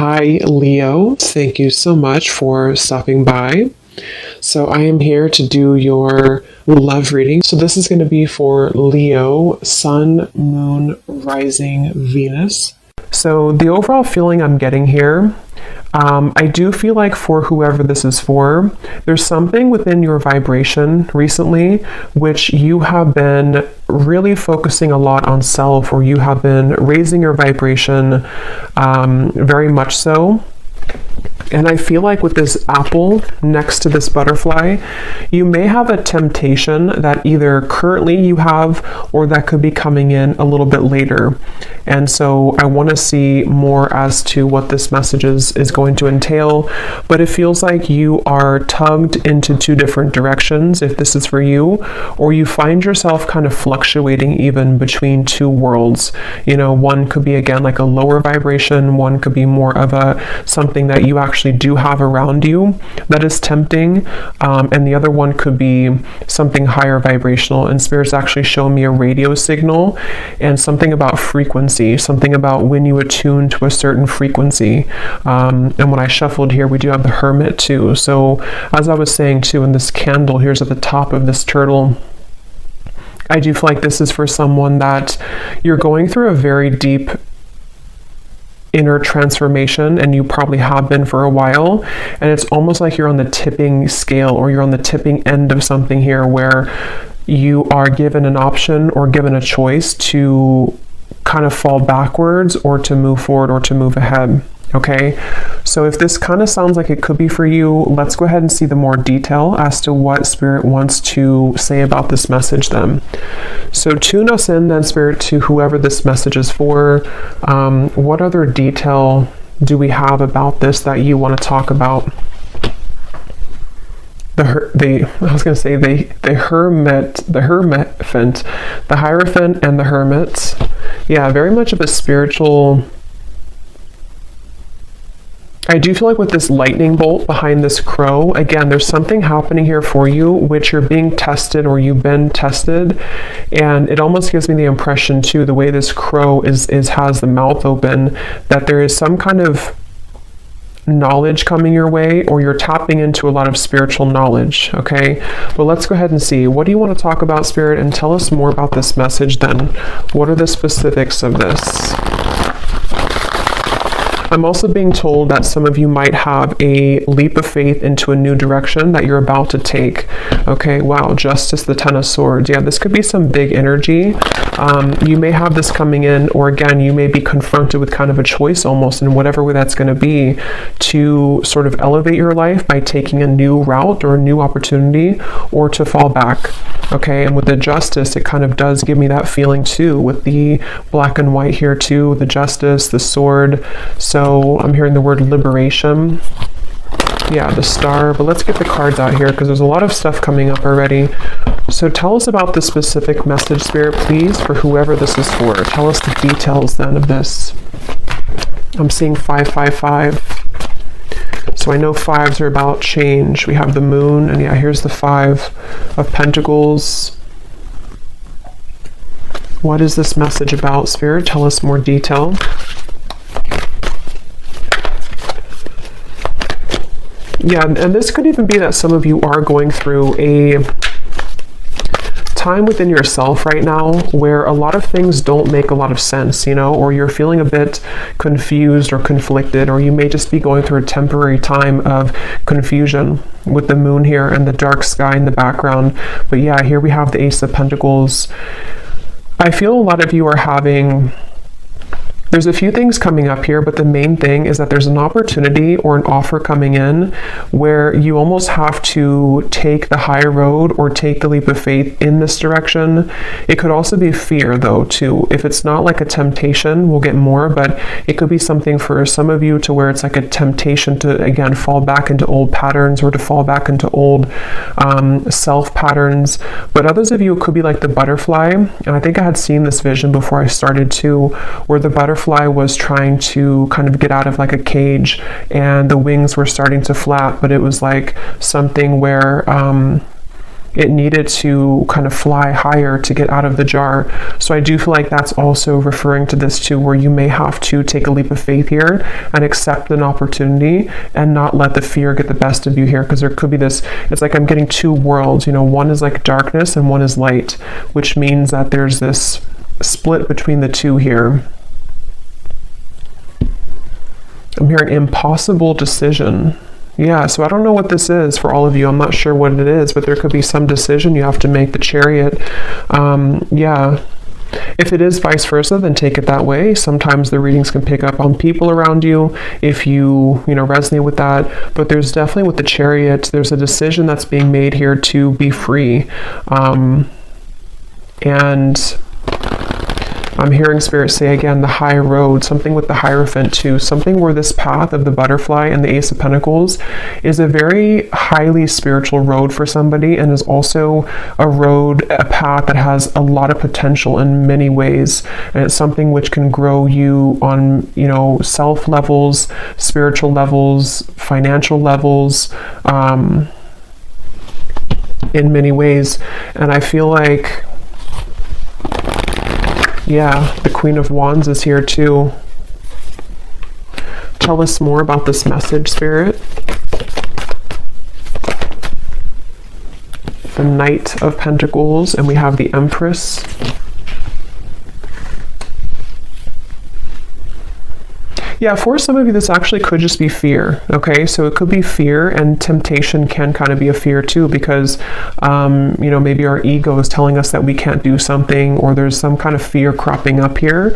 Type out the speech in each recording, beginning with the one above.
Hi, Leo. Thank you so much for stopping by. So, I am here to do your love reading. So, this is going to be for Leo, Sun, Moon, Rising, Venus. So, the overall feeling I'm getting here, I do feel like for whoever this is for, there's something within your vibration recently which you have been really focusing a lot on self, or you have been raising your vibration very much so. And I feel like with this apple next to this butterfly, you may have a temptation that either currently you have or that could be coming in a little bit later. And so I want to see more as to what this message is going to entail. But it feels like you are tugged into two different directions if this is for you, or you find yourself kind of fluctuating even between two worlds. You know, one could be again like a lower vibration, one could be more of something that you actually do have around you that is tempting, and the other one could be something higher vibrational. And Spirit's actually shown me a radio signal and something about frequency, something about when you attune to a certain frequency. And when I shuffled here, we do have the Hermit too. So as I was saying too, in this candle here's at the top of this turtle, I do feel like this is for someone that you're going through a very deep inner transformation, and you probably have been for a while, and it's almost like you're on the tipping scale, or you're on the tipping end of something here where you are given an option or given a choice to kind of fall backwards or to move forward or to move ahead. Okay, so if this kind of sounds like it could be for you, let's go ahead and see the more detail as to what Spirit wants to say about this message then. So tune us in then, Spirit, to whoever this message is for. What other detail do we have about this that you want to talk about? The Hierophant and the Hermit. Yeah, very much of a spiritual. I do feel like with this lightning bolt behind this crow, again, there's something happening here for you, which you're being tested, or you've been tested. And it almost gives me the impression too, the way this crow has the mouth open, that there is some kind of knowledge coming your way, or you're tapping into a lot of spiritual knowledge. Okay, but let's go ahead and see, what do you want to talk about, Spirit, and tell us more about this message then. What are the specifics of this? I'm also being told that some of you might have a leap of faith into a new direction that you're about to take. Okay, wow, Justice, the Ten of Swords. Yeah, this could be some big energy. You may have this coming in, or again, you may be confronted with kind of a choice almost, in whatever way that's going to be, to sort of elevate your life by taking a new route or a new opportunity, or to fall back. Okay, and with the Justice, it kind of does give me that feeling too, with the black and white here too, the Justice, the Sword. So I'm hearing the word liberation. Yeah, the Star. But let's get the cards out here, because there's a lot of stuff coming up already. So tell us about the specific message, Spirit, please, for whoever this is for. Tell us the details then of this. I'm seeing 555. So I know fives are about change. We have the Moon, and yeah, here's the Five of Pentacles. What is this message about, Spirit? Tell us more detail. Yeah, and this could even be that some of you are going through a time within yourself right now where a lot of things don't make a lot of sense, you know, or you're feeling a bit confused or conflicted, or you may just be going through a temporary time of confusion with the Moon here and the dark sky in the background. But yeah, here we have the Ace of Pentacles. I feel a lot of you are having... There's a few things coming up here, but the main thing is that there's an opportunity or an offer coming in where you almost have to take the high road or take the leap of faith in this direction. It could also be fear though too. If it's not like a temptation, we'll get more, but it could be something for some of you to where it's like a temptation to, again, fall back into old patterns, or to fall back into old self patterns. But others of you, it could be like the butterfly. And I think I had seen this vision before I started too, where the butterfly was trying to kind of get out of like a cage, and the wings were starting to flap, but it was like something where it needed to kind of fly higher to get out of the jar. So I do feel like that's also referring to this too, where you may have to take a leap of faith here and accept an opportunity and not let the fear get the best of you here, because there could be this, it's like I'm getting two worlds, you know, one is like darkness and one is light, which means that there's this split between the two here. I'm hearing impossible decision. Yeah, so I don't know what this is for all of you. I'm not sure what it is, but there could be some decision you have to make, the Chariot. Yeah. If it is vice versa, then take it that way. Sometimes the readings can pick up on people around you if you resonate with that. But there's definitely with the Chariot, there's a decision that's being made here to be free. And I'm hearing Spirit say again, the high road, something with the Hierophant too, something where this path of the butterfly and the Ace of Pentacles is a very highly spiritual road for somebody, and is also a path that has a lot of potential in many ways. And it's something which can grow you on, self levels, spiritual levels, financial levels, in many ways. And I feel like, yeah, the Queen of Wands is here too. Tell us more about this message, Spirit. The Knight of Pentacles, and we have the Empress. Yeah, for some of you, this actually could just be fear, okay? So it could be fear, and temptation can kind of be a fear too, because, maybe our ego is telling us that we can't do something, or there's some kind of fear cropping up here.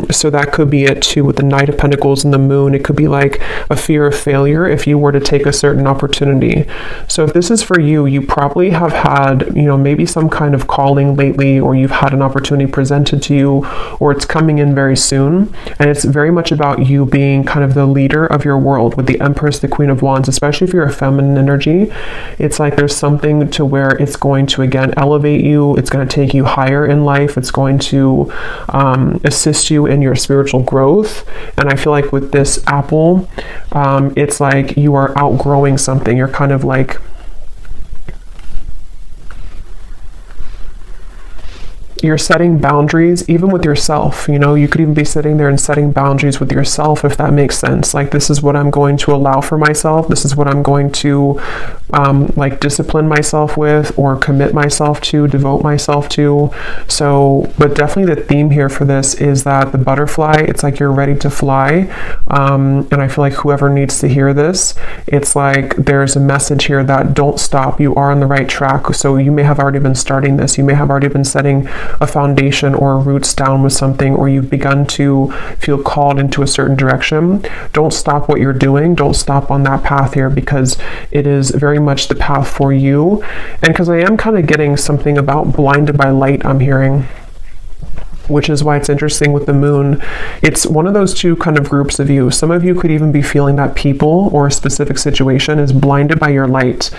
So that could be it too with the Knight of Pentacles and the Moon. It could be like a fear of failure if you were to take a certain opportunity. So if this is for you, you probably have had, maybe some kind of calling lately, or you've had an opportunity presented to you, or it's coming in very soon. And it's very much about you being kind of the leader of your world with the Empress, the Queen of Wands, especially if you're a feminine energy. It's like there's something to where it's going to, again, elevate you. It's going to take you higher in life. It's going to assist you in your spiritual growth. And I feel like with this apple, it's like you are outgrowing something. You're kind of like, you're setting boundaries even with yourself. You could even be sitting there and setting boundaries with yourself, if that makes sense. Like, this is what I'm going to allow for myself. This is what I'm going to discipline myself with, or commit myself to, devote myself to. So, but definitely the theme here for this is that the butterfly, it's like you're ready to fly. And I feel like whoever needs to hear this, it's like there's a message here that don't stop. You are on the right track. So you may have already been starting this. You may have already been setting a foundation or roots down with something, or you've begun to feel called into a certain direction. Don't stop what you're doing. Don't stop on that path here, because it is very much the path for you. And because I am kind of getting something about blinded by light, I'm hearing, which is why it's interesting with the Moon. It's one of those two kind of groups of you. Some of you could even be feeling that people or a specific situation is blinded by your light,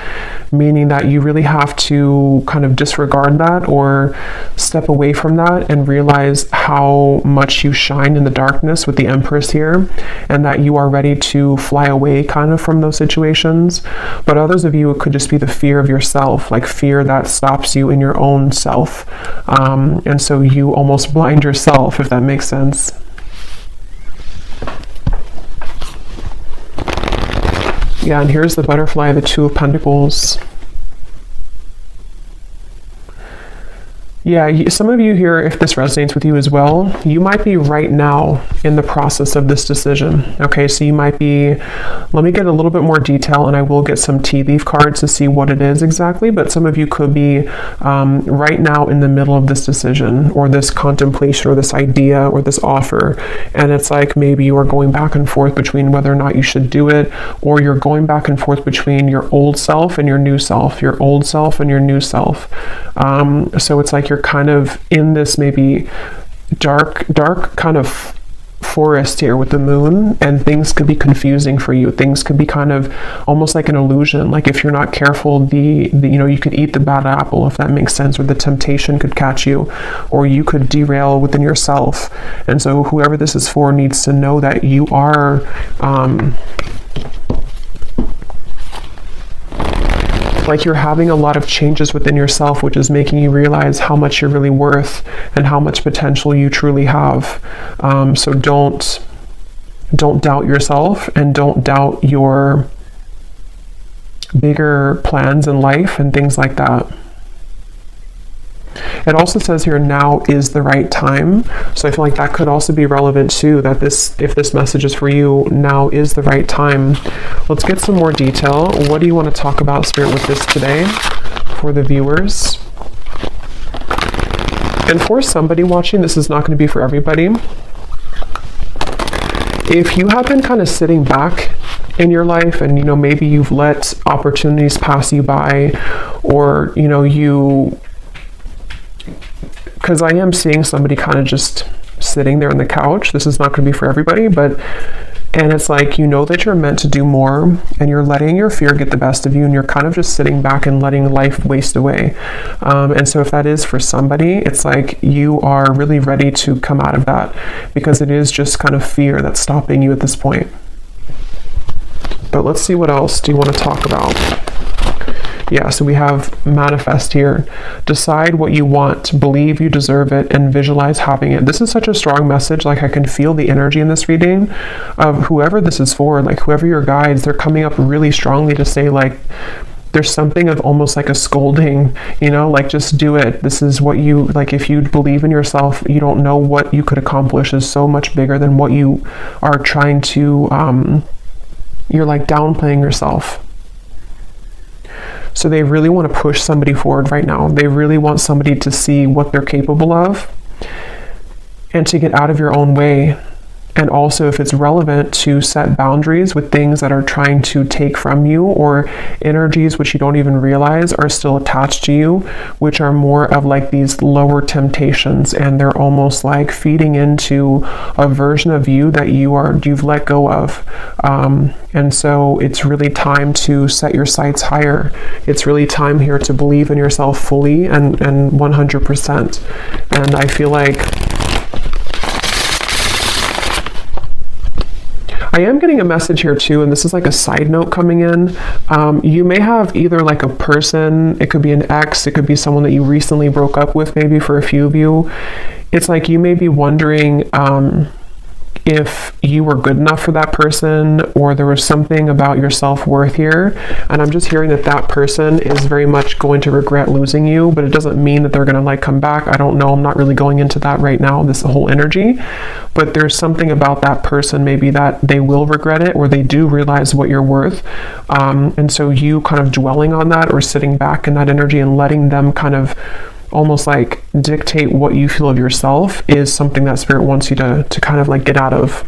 meaning that you really have to kind of disregard that or step away from that and realize how much you shine in the darkness with the Empress here, and that you are ready to fly away kind of from those situations. But others of you, it could just be the fear of yourself, like fear that stops you in your own self. And so you almost blind yourself, if that makes sense. Yeah, and here's the butterfly, the Two of Pentacles. Yeah, some of you here, if this resonates with you as well, you might be right now in the process of this decision. Okay, so you might be, let me get a little bit more detail, and I will get some tea leaf cards to see what it is exactly, but some of you could be right now in the middle of this decision, or this contemplation, or this idea, or this offer. And it's like maybe you are going back and forth between whether or not you should do it, or you're going back and forth between your old self and your new self, your old self and your new self. So it's like you're kind of in this maybe dark kind of forest here with the Moon, and things could be confusing for you. Things could be kind of almost like an illusion. Like if you're not careful, you could eat the bad apple, if that makes sense, or the temptation could catch you, or you could derail within yourself. And so whoever this is for needs to know that you are like you're having a lot of changes within yourself, which is making you realize how much you're really worth and how much potential you truly have. So don't doubt yourself, and don't doubt your bigger plans in life and things like that. It also says here, now is the right time. So I feel like that could also be relevant too, that if this message is for you, now is the right time. Let's get some more detail. What do you want to talk about, Spirit, with this today for the viewers? And for somebody watching, this is not going to be for everybody. If you have been kind of sitting back in your life and, maybe you've let opportunities pass you by, or, because I am seeing somebody kind of just sitting there on the couch. This is not going to be for everybody, and it's like, that you're meant to do more, and you're letting your fear get the best of you, and you're kind of just sitting back and letting life waste away. And so if that is for somebody, it's like you are really ready to come out of that, because it is just kind of fear that's stopping you at this point. But let's see, what else do you want to talk about? Yeah, so we have manifest here. Decide what you want, believe you deserve it, and visualize having it. This is such a strong message. Like, I can feel the energy in this reading of whoever this is for, like whoever your guides, they're coming up really strongly to say, like, there's something of almost like a scolding, like, just do it. This is what you, like, if you believe in yourself, you don't know what you could accomplish is so much bigger than what you are trying to, you're like downplaying yourself. So they really want to push somebody forward right now. They really want somebody to see what they're capable of and to get out of your own way. And also, if it's relevant, to set boundaries with things that are trying to take from you, or energies which you don't even realize are still attached to you, which are more of like these lower temptations, and they're almost like feeding into a version of you that you've let go of. And so it's really time to set your sights higher. It's really time here to believe in yourself fully and 100%. And I feel like I am getting a message here too, and this is like a side note coming in. You may have either like a person, it could be an ex, it could be someone that you recently broke up with, maybe for a few of you. It's like you may be wondering if you were good enough for that person, or there was something about your self-worth here. And I'm just hearing that person is very much going to regret losing you, but it doesn't mean that they're going to like come back. I don't know. I'm not really going into that right now, this whole energy, but there's something about that person maybe that they will regret it, or they do realize what you're worth. And so you kind of dwelling on that, or sitting back in that energy and letting them kind of almost like dictate what you feel of yourself, is something that Spirit wants you to kind of like get out of.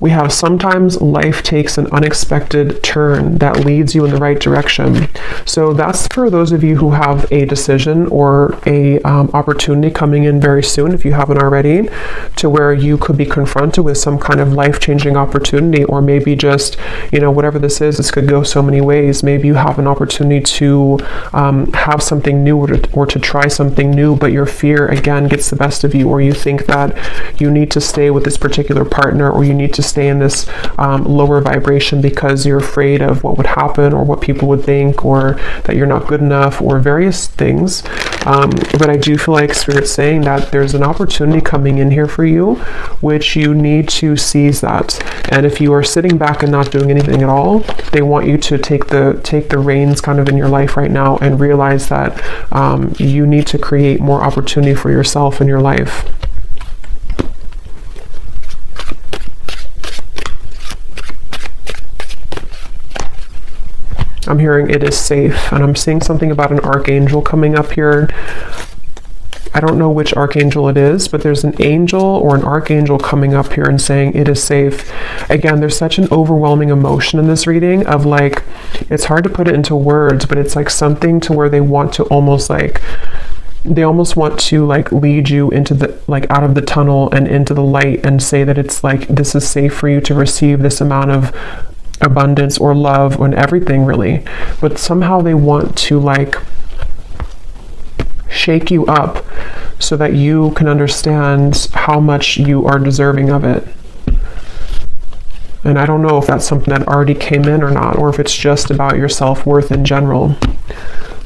We have, sometimes life takes an unexpected turn that leads you in the right direction. So that's for those of you who have a decision or a opportunity coming in very soon, if you haven't already, to where you could be confronted with some kind of life-changing opportunity, or maybe just, whatever this is, this could go so many ways. Maybe you have an opportunity to have something new, or to try something new, but your fear again gets the best of you, or you think that you need to stay with this particular partner, or you need to stay in this lower vibration because you're afraid of what would happen, or what people would think, or that you're not good enough, or various things. But I do feel like Spirit's saying that there's an opportunity coming in here for you, which you need to seize that. And if you are sitting back and not doing anything at all, they want you to take the reins kind of in your life right now, and realize that you need to create more opportunity for yourself in your life. I'm hearing it is safe, and I'm seeing something about an archangel coming up here. I don't know which archangel it is, but there's an angel or an archangel coming up here and saying it is safe. Again, there's such an overwhelming emotion in this reading of like, it's hard to put it into words, but it's like something to where they want to almost like, they almost want to like lead you into the, like out of the tunnel and into the light, and say that it's like, this is safe for you to receive this amount of abundance or love and everything really. But somehow they want to like shake you up so that you can understand how much you are deserving of it. And I don't know if that's something that already came in or not, or if it's just about your self-worth in general.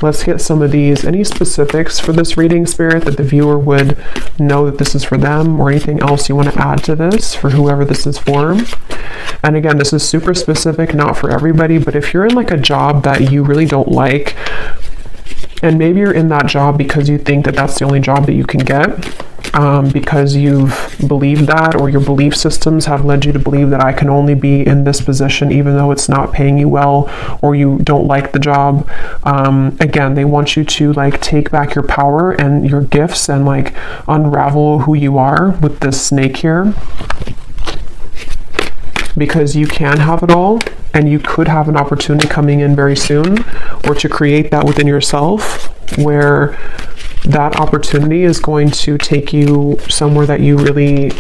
Let's get some of these. Any specifics for this reading, Spirit, that the viewer would know that this is for them, or anything else you want to add to this for whoever this is for? And again, this is super specific, not for everybody, but if you're in like a job that you really don't like, and maybe you're in that job because you think that that's the only job that you can get, because you've believed that, or your belief systems have led you to believe that I can only be in this position even though it's not paying you well, or you don't like the job. Again, they want you to like take back your power and your gifts and like unravel who you are with this snake here, because you can have it all, and you could have an opportunity coming in very soon, or to create that within yourself, where that opportunity is going to take you somewhere that you really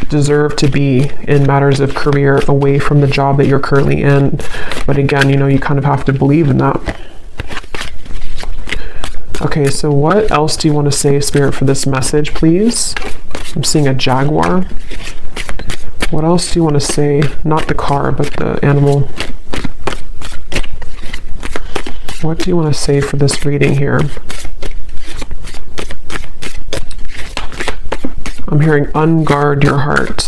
deserve to be in matters of career, away from the job that you're currently in. But again, you know, you kind of have to believe in that. Okay, so what else do you want to say, Spirit, for this message, please? I'm seeing a jaguar. What else do you want to say? Not the car, but the animal. What do you want to say for this reading here? I'm hearing unguard your heart.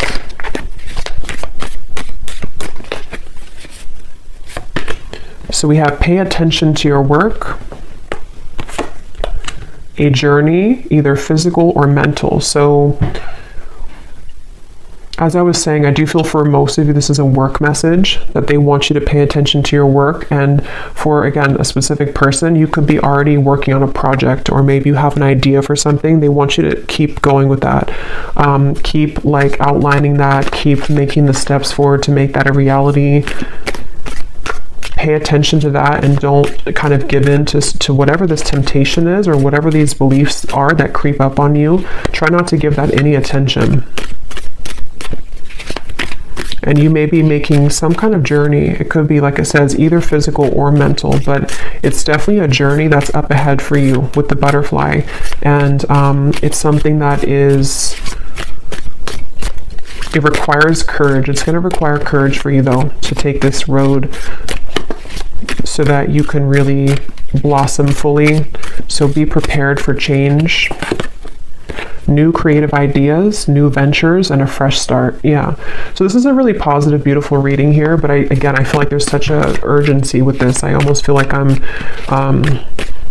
So we have pay attention to your work, a journey, either physical or mental. So as I was saying, I do feel for most of you this is a work message, that they want you to pay attention to your work. And for, again, a specific person, you could be already working on a project, or maybe you have an idea for something. They want you to keep going with that. Keep like outlining that, keep making the steps forward to make that a reality. Pay attention to that, and don't kind of give in to whatever this temptation is, or whatever these beliefs are that creep up on you. Try not to give that any attention. And you may be making some kind of journey. It could be, like it says, either physical or mental, but it's definitely a journey that's up ahead for you with the butterfly. And it's something that is, it requires courage. It's going to require courage for you, though, to take this road so that you can really blossom fully. So be prepared for change. New creative ideas, new ventures, and a fresh start. Yeah. So this is a really positive, beautiful reading here. But I feel like there's such a urgency with this. I almost feel like I'm,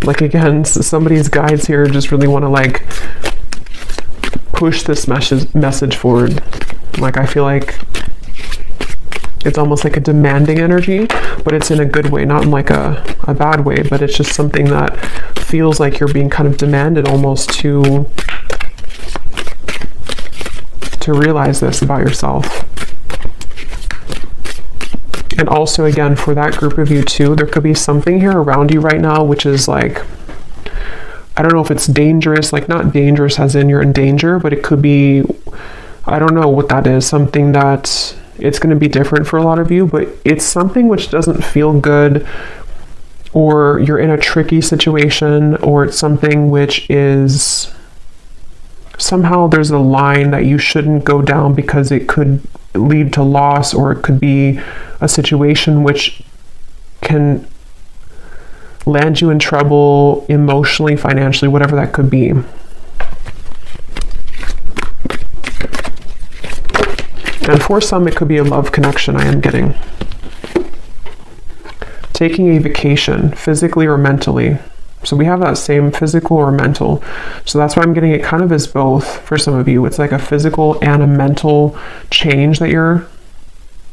like again, somebody's guides here just really want to like push this message forward. Like I feel like it's almost like a demanding energy, but it's in a good way, not in like a bad way. But it's just something that feels like you're being kind of demanded almost to realize this about yourself. And also, again, for that group of you too, there could be something here around you right now which is like, I don't know if it's dangerous, like not dangerous as in you're in danger, but it could be, I don't know what that is, something that it's going to be different for a lot of you, but it's something which doesn't feel good, or you're in a tricky situation, or it's something which is somehow there's a line that you shouldn't go down because it could lead to loss, or it could be a situation which can land you in trouble emotionally, financially, whatever that could be. And for some, it could be a love connection, I am getting. Taking a vacation, physically or mentally. So we have that same physical or mental. So that's why I'm getting it kind of as both for some of you. It's like a physical and a mental change that you're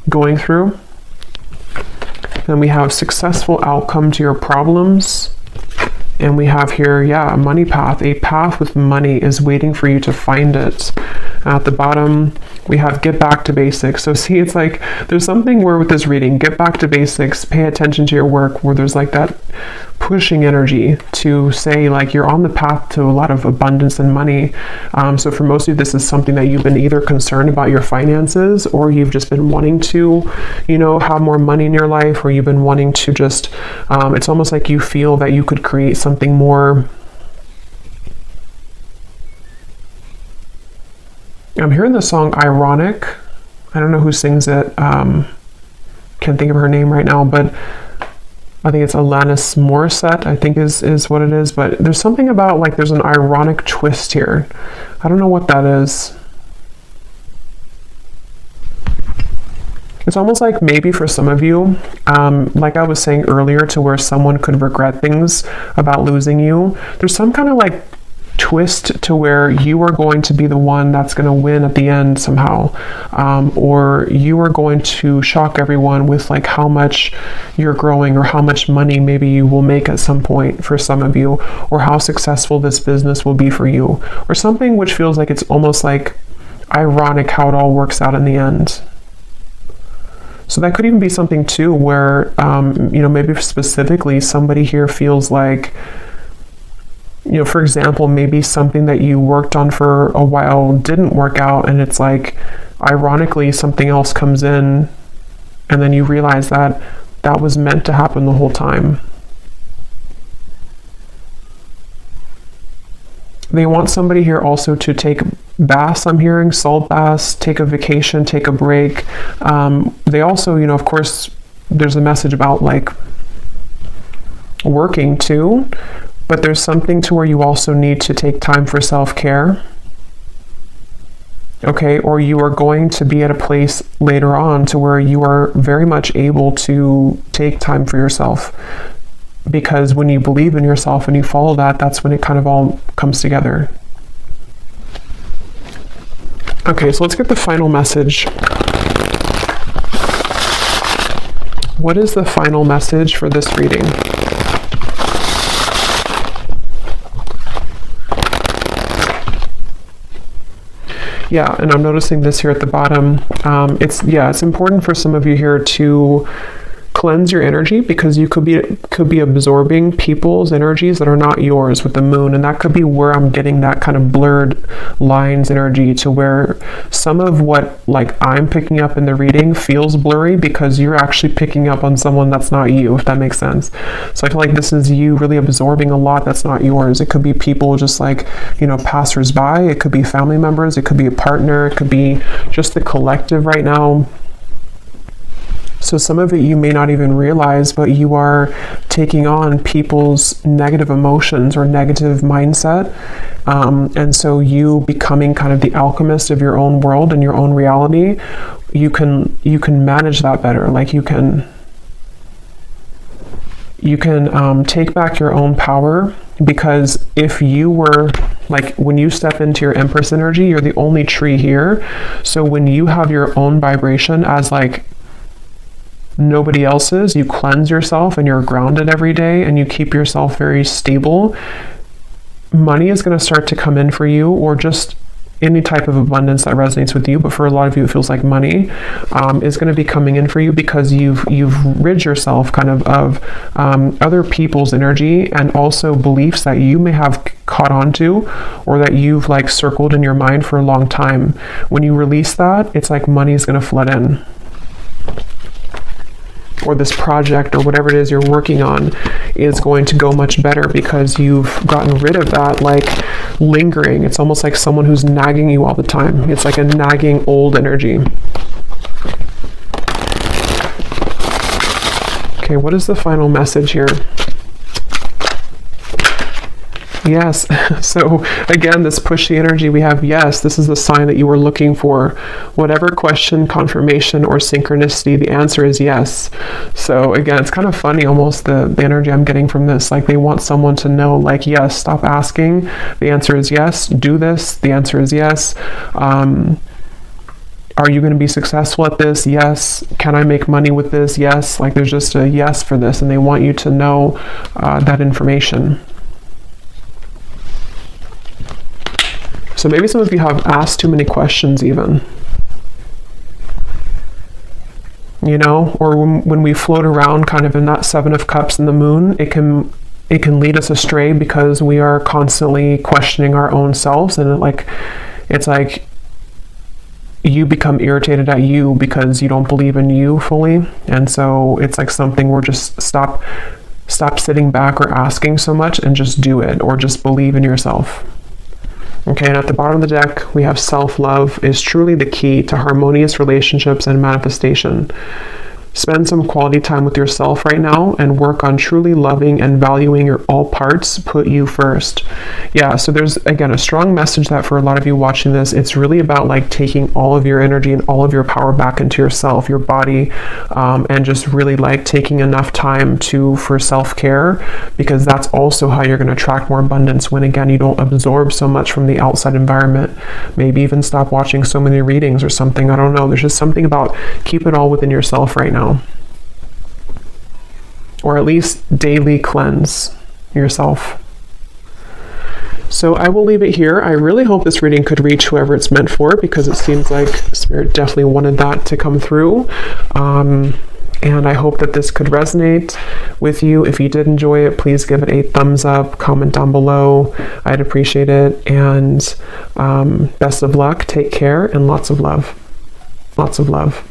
going through. Then we have successful outcome to your problems. And we have here, a money path. A path with money is waiting for you to find it. At the bottom, we have get back to basics. So see, it's like there's something where with this reading, get back to basics, pay attention to your work, where there's like that pushing energy to say like you're on the path to a lot of abundance and money. So for most of you, this is something that you've been either concerned about your finances, or you've just been wanting to, have more money in your life, or you've been wanting to just, it's almost like you feel that you could create something more. I'm hearing the song ironic. I don't know who sings it. Can't think of her name right now, but I think it's Alanis Morissette, I think is what it is. But there's something about like there's an ironic twist here. I don't know what that is. It's almost like maybe for some of you, like I was saying earlier, to where someone could regret things about losing you. There's some kind of like twist to where you are going to be the one that's going to win at the end somehow, or you are going to shock everyone with like how much you're growing, or how much money maybe you will make at some point for some of you, or how successful this business will be for you, or something which feels like it's almost like ironic how it all works out in the end. So that could even be something too where, maybe specifically somebody here feels like, for example, maybe something that you worked on for a while didn't work out, and it's like, ironically, something else comes in, and then you realize that that was meant to happen the whole time. They want somebody here also to take baths, I'm hearing, salt baths, take a vacation, take a break. They also, of course, there's a message about like working too, but there's something to where you also need to take time for self-care. Okay, or you are going to be at a place later on to where you are very much able to take time for yourself. Because when you believe in yourself and you follow that, that's when it kind of all comes together. Okay, so let's get the final message. What is the final message for this reading? Yeah, and I'm noticing this here at the bottom. It's important for some of you here to cleanse your energy, because you could be absorbing people's energies that are not yours with the moon, and that could be where I'm getting that kind of blurred lines energy, to where some of what like I'm picking up in the reading feels blurry because you're actually picking up on someone that's not you, if that makes sense. So I feel like this is you really absorbing a lot that's not yours. It could be people just like, passersby, it could be family members, it could be a partner, it could be just the collective right now. So some of it you may not even realize, but you are taking on people's negative emotions or negative mindset. And so you becoming kind of the alchemist of your own world and your own reality, you can manage that better. Like you can take back your own power, because if you were like, when you step into your Empress energy, you're the only tree here. So when you have your own vibration as like nobody else's, you cleanse yourself and you're grounded every day and you keep yourself very stable, money is going to start to come in for you, or just any type of abundance that resonates with you. But for a lot of you, it feels like money is going to be coming in for you, because you've rid yourself kind of other people's energy, and also beliefs that you may have caught on to, or that you've like circled in your mind for a long time. When you release that, it's like money is going to flood in. Or this project or whatever it is you're working on is going to go much better, because you've gotten rid of that like lingering. It's almost like someone who's nagging you all the time. It's like a nagging old energy. Okay, what is the final message here? Yes. So again, this pushy energy we have, yes, this is the sign that you were looking for. Whatever question, confirmation, or synchronicity, the answer is yes. So again, it's kind of funny almost the energy I'm getting from this. Like they want someone to know, like, yes, stop asking. The answer is yes. Do this. The answer is yes. Are you going to be successful at this? Yes. Can I make money with this? Yes. Like there's just a yes for this, and they want you to know that information. So maybe some of you have asked too many questions even, or when we float around kind of in that Seven of Cups in the moon, it can lead us astray, because we are constantly questioning our own selves, and it's like you become irritated at you because you don't believe in you fully. And so it's like something where just stop sitting back or asking so much, and just do it, or just believe in yourself. Okay, and at the bottom of the deck, we have self-love is truly the key to harmonious relationships and manifestation. Spend some quality time with yourself right now and work on truly loving and valuing your all parts. Put you first. Yeah, so there's, again, a strong message that for a lot of you watching this, it's really about like taking all of your energy and all of your power back into yourself, your body, and just really like taking enough time for self-care, because that's also how you're going to attract more abundance when, again, you don't absorb so much from the outside environment. Maybe even stop watching so many readings or something. I don't know. There's just something about keep it all within yourself right now. Or at least daily cleanse yourself. So I will leave it here. I really hope this reading could reach whoever it's meant for, because it seems like Spirit definitely wanted that to come through. And I hope that this could resonate with you. If you did enjoy it, please give it a thumbs up, comment down below. I'd appreciate it. And best of luck, take care, and lots of love. Lots of love.